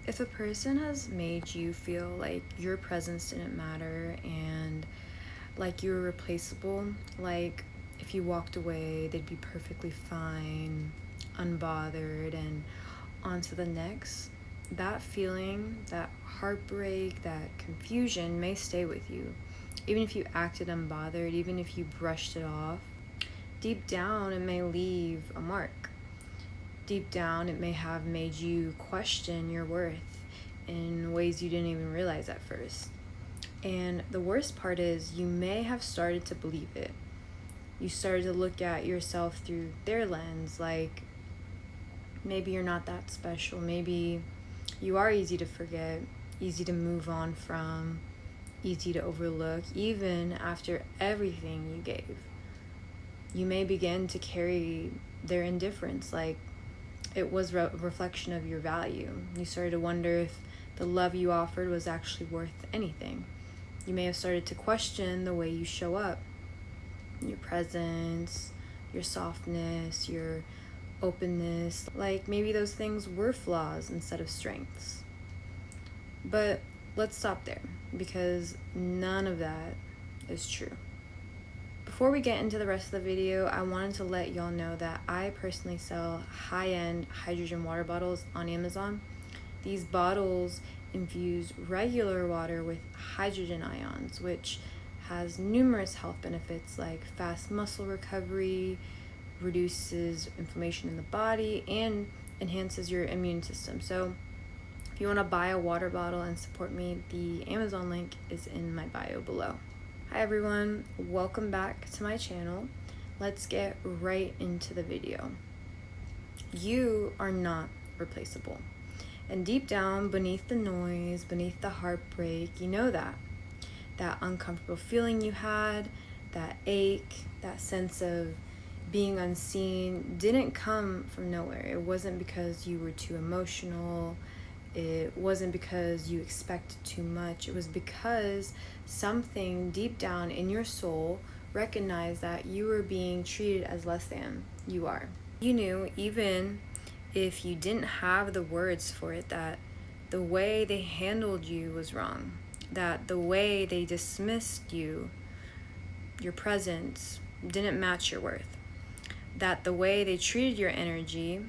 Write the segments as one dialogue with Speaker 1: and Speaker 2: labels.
Speaker 1: If a person has made you feel like your presence didn't matter and like you were replaceable, like if you walked away, they'd be perfectly fine, unbothered, and on to the next, that feeling, that heartbreak, that confusion may stay with you. Even if you acted unbothered, even if you brushed it off, deep down it may leave a mark. Deep down, it may have made you question your worth in ways you didn't even realize at first. And the worst part is, you may have started to believe it. You started to look at yourself through their lens, like maybe you're not that special. Maybe you are easy to forget, easy to move on from, easy to overlook, even after everything you gave. You may begin to carry their indifference like it was a reflection of your value. You started to wonder if the love you offered was actually worth anything. You may have started to question the way you show up, your presence, your softness, your openness, like maybe those things were flaws instead of strengths. But let's stop there, because none of that is true. Before we get into the rest of the video, I wanted to let y'all know that I personally sell high-end hydrogen water bottles on Amazon. These bottles infuse regular water with hydrogen ions, which has numerous health benefits like fast muscle recovery, reduces inflammation in the body, and enhances your immune system. So if you want to buy a water bottle and support me, the Amazon link is in my bio below. Hi everyone, welcome back to my channel. Let's get right into the video. You are not replaceable. And deep down, beneath the noise, beneath the heartbreak, you know that uncomfortable feeling you had, that ache, that sense of being unseen didn't come from nowhere. It wasn't because you were too emotional. It wasn't because you expected too much. It was because something deep down in your soul recognized that you were being treated as less than you are. You knew, even if you didn't have the words for it, that the way they handled you was wrong, that the way they dismissed you, your presence, didn't match your worth, that the way they treated your energy,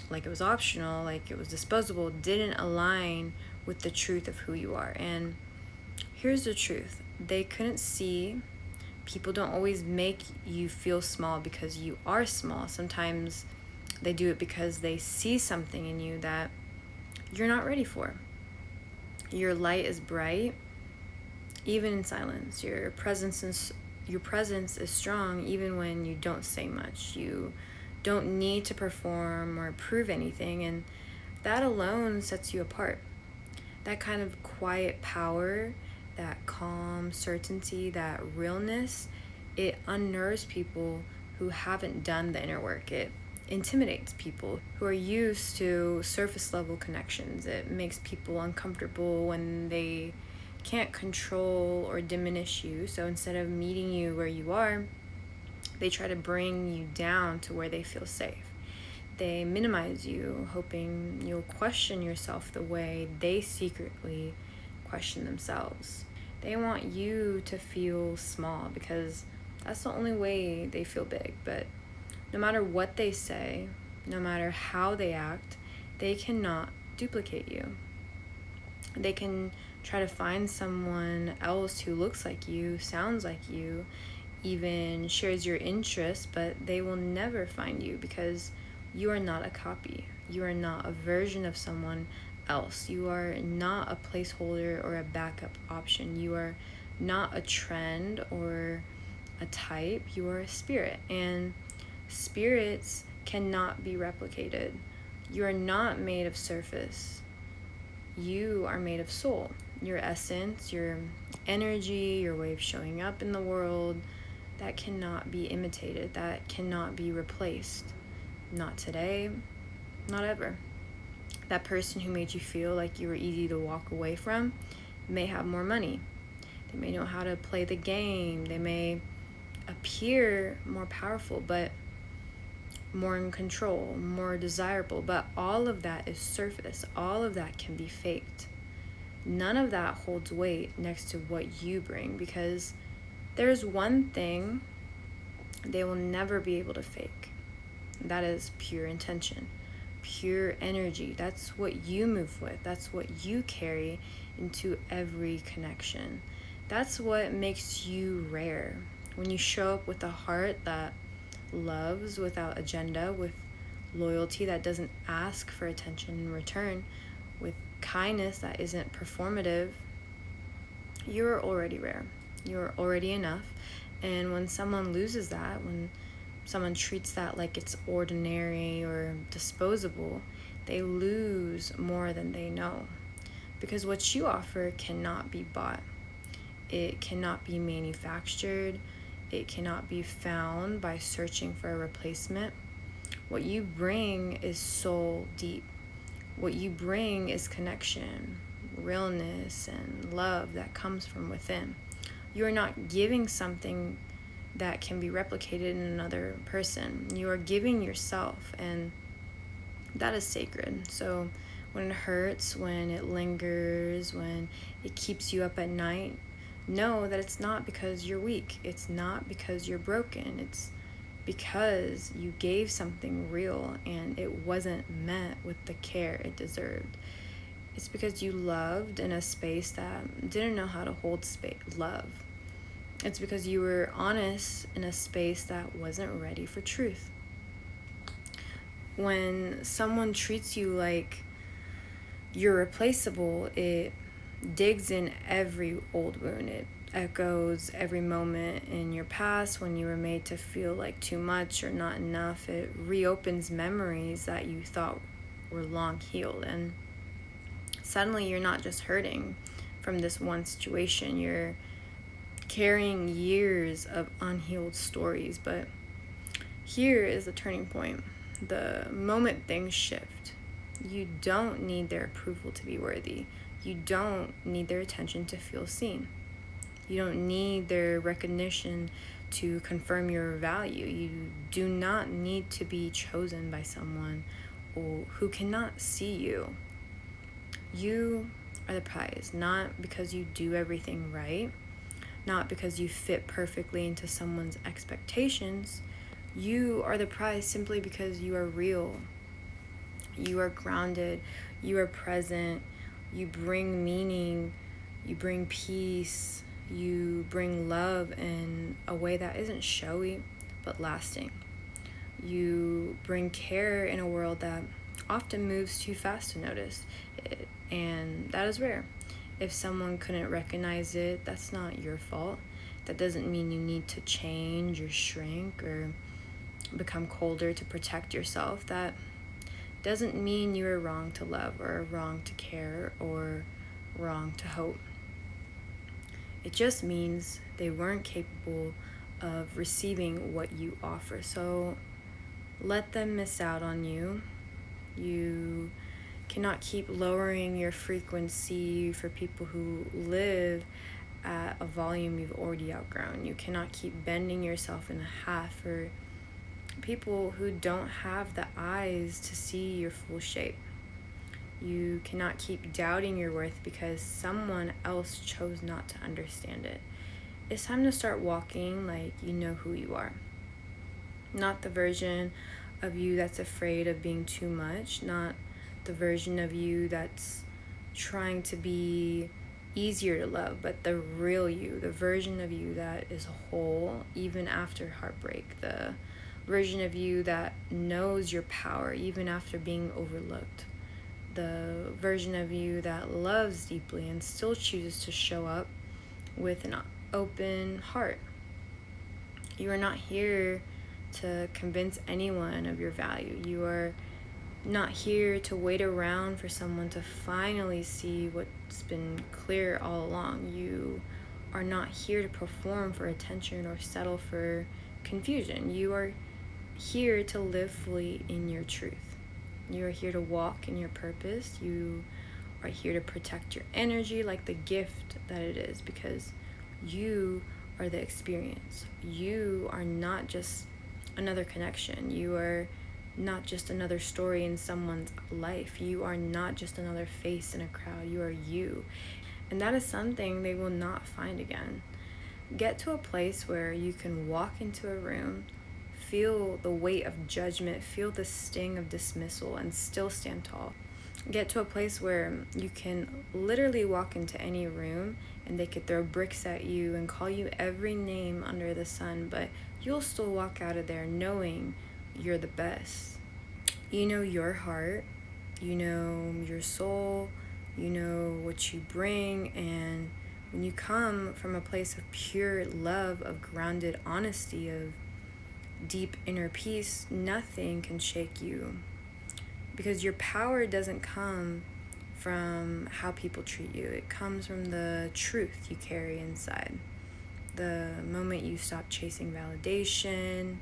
Speaker 1: like it was optional, like it was disposable, didn't align with the truth of who you are. And here's the truth. They couldn't see. People don't always make you feel small because you are small. Sometimes they do it because they see something in you that you're not ready for. Your light is bright, even in silence. Your presence is strong, even when you don't say much. You don't need to perform or prove anything, and that alone sets you apart. That kind of quiet power, that calm certainty, that realness, it unnerves people who haven't done the inner work. It intimidates people who are used to surface level connections. It makes people uncomfortable when they can't control or diminish you. So instead of meeting you where you are, they try to bring you down to where they feel safe. They minimize you, hoping you'll question yourself the way they secretly question themselves. They want you to feel small because that's the only way they feel big. But no matter what they say, no matter how they act, they cannot duplicate you. They can try to find someone else who looks like you, sounds like you, even shares your interests, but they will never find you because you are not a copy. You are not a version of someone else. You are not a placeholder or a backup option. You are not a trend or a type. You are a spirit, and spirits cannot be replicated. You are not made of surface. You are made of soul. Your essence, your energy, your way of showing up in the world, that cannot be imitated, that cannot be replaced. Not today, not ever. That person who made you feel like you were easy to walk away from may have more money. They may know how to play the game. They may appear more powerful, but more in control, more desirable. But all of that is surface. All of that can be faked. None of that holds weight next to what you bring, because there's one thing they will never be able to fake. That is pure intention, pure energy. That's what you move with. That's what you carry into every connection. That's what makes you rare. When you show up with a heart that loves without agenda, with loyalty that doesn't ask for attention in return, with kindness that isn't performative, you're already rare. You're already enough. And when someone loses that, when someone treats that like it's ordinary or disposable, they lose more than they know. Because what you offer cannot be bought. It cannot be manufactured. It cannot be found by searching for a replacement. What you bring is soul deep. What you bring is connection, realness, and love that comes from within. You are not giving something that can be replicated in another person. You are giving yourself, and that is sacred. So when it hurts, when it lingers, when it keeps you up at night, know that it's not because you're weak. It's not because you're broken. It's because you gave something real and it wasn't met with the care it deserved. It's because you loved in a space that didn't know how to hold love. It's because you were honest in a space that wasn't ready for truth. When someone treats you like you're replaceable, it digs in every old wound. It echoes every moment in your past when you were made to feel like too much or not enough. It reopens memories that you thought were long healed. And suddenly you're not just hurting from this one situation. You're carrying years of unhealed stories. But here is the turning point. The moment things shift, you don't need their approval to be worthy. You don't need their attention to feel seen. You don't need their recognition to confirm your value. You do not need to be chosen by someone who cannot see you. You are the prize, not because you do everything right, not because you fit perfectly into someone's expectations. You are the prize simply because you are real. You are grounded. You are present. You bring meaning. You bring peace. You bring love in a way that isn't showy but lasting. You bring care in a world that often moves too fast to notice it, and that is rare. If someone couldn't recognize it, that's not your fault. That doesn't mean you need to change or shrink or become colder to protect yourself. That doesn't mean you are wrong to love or wrong to care or wrong to hope. It just means they weren't capable of receiving what you offer. So let them miss out on you. You cannot keep lowering your frequency for people who live at a volume you've already outgrown. You cannot keep bending yourself in half for people who don't have the eyes to see your full shape. You cannot keep doubting your worth because someone else chose not to understand it. It's time to start walking like you know who you are. Not the version of you that's afraid of being too much, not the version of you that's trying to be easier to love, but the real you, the version of you that is whole even after heartbreak, the version of you that knows your power even after being overlooked, the version of you that loves deeply and still chooses to show up with an open heart. You are not here to convince anyone of your value. You are not here to wait around for someone to finally see what's been clear all along. You are not here to perform for attention or settle for confusion. You are here to live fully in your truth. You are here to walk in your purpose. You are here to protect your energy like the gift that it is, because you are the experience. You are not just another connection. You are not just another story in someone's life. You are not just another face in a crowd. You are you. And that is something they will not find again. Get to a place where you can walk into a room, feel the weight of judgment, feel the sting of dismissal, and still stand tall. Get to a place where you can literally walk into any room and they could throw bricks at you and call you every name under the sun, but you'll still walk out of there knowing you're the best. You know your heart, you know your soul, you know what you bring, and when you come from a place of pure love, of grounded honesty, of deep inner peace, nothing can shake you. Because your power doesn't come from how people treat you. It comes from the truth you carry inside. The moment you stop chasing validation,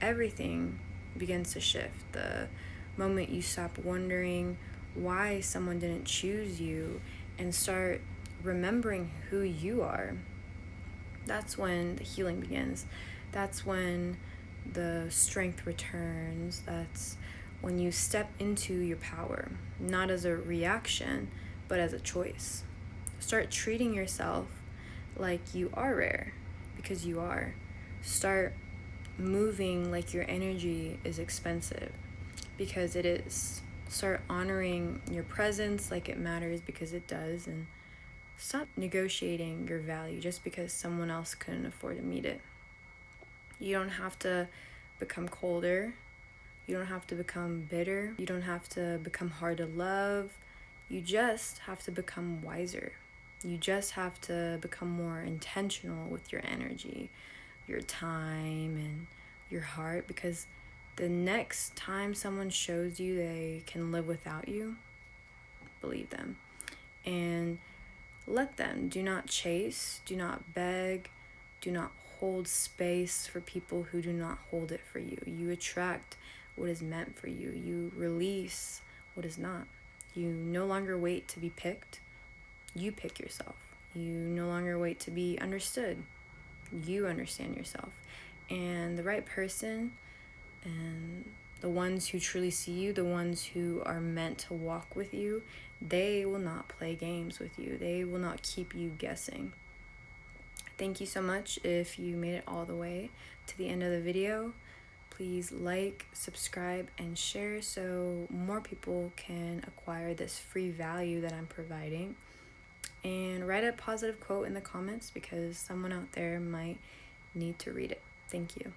Speaker 1: everything begins to shift. The moment you stop wondering why someone didn't choose you and start remembering who you are, that's when the healing begins. That's when the strength returns. That's when you step into your power, not as a reaction, but as a choice. Start treating yourself like you are rare, because you are. Start moving like your energy is expensive, because it is. Start honoring your presence like it matters, because it does, and stop negotiating your value just because someone else couldn't afford to meet it. You don't have to become colder. You don't have to become bitter. You don't have to become hard to love. You just have to become wiser. You just have to become more intentional with your energy, your time, and your heart, because the next time someone shows you they can live without you, believe them. And let them. Do not chase, do not beg, do not hold space for people who do not hold it for you. You attract what is meant for you. You release what is not. You no longer wait to be picked. You pick yourself. You no longer wait to be understood. You understand yourself. And the right person, and the ones who truly see you, the ones who are meant to walk with you, they will not play games with you. They will not keep you guessing. Thank you so much if you made it all the way to the end of the video. Please like, subscribe, and share so more people can acquire this free value that I'm providing. And write a positive quote in the comments, because someone out there might need to read it. Thank you.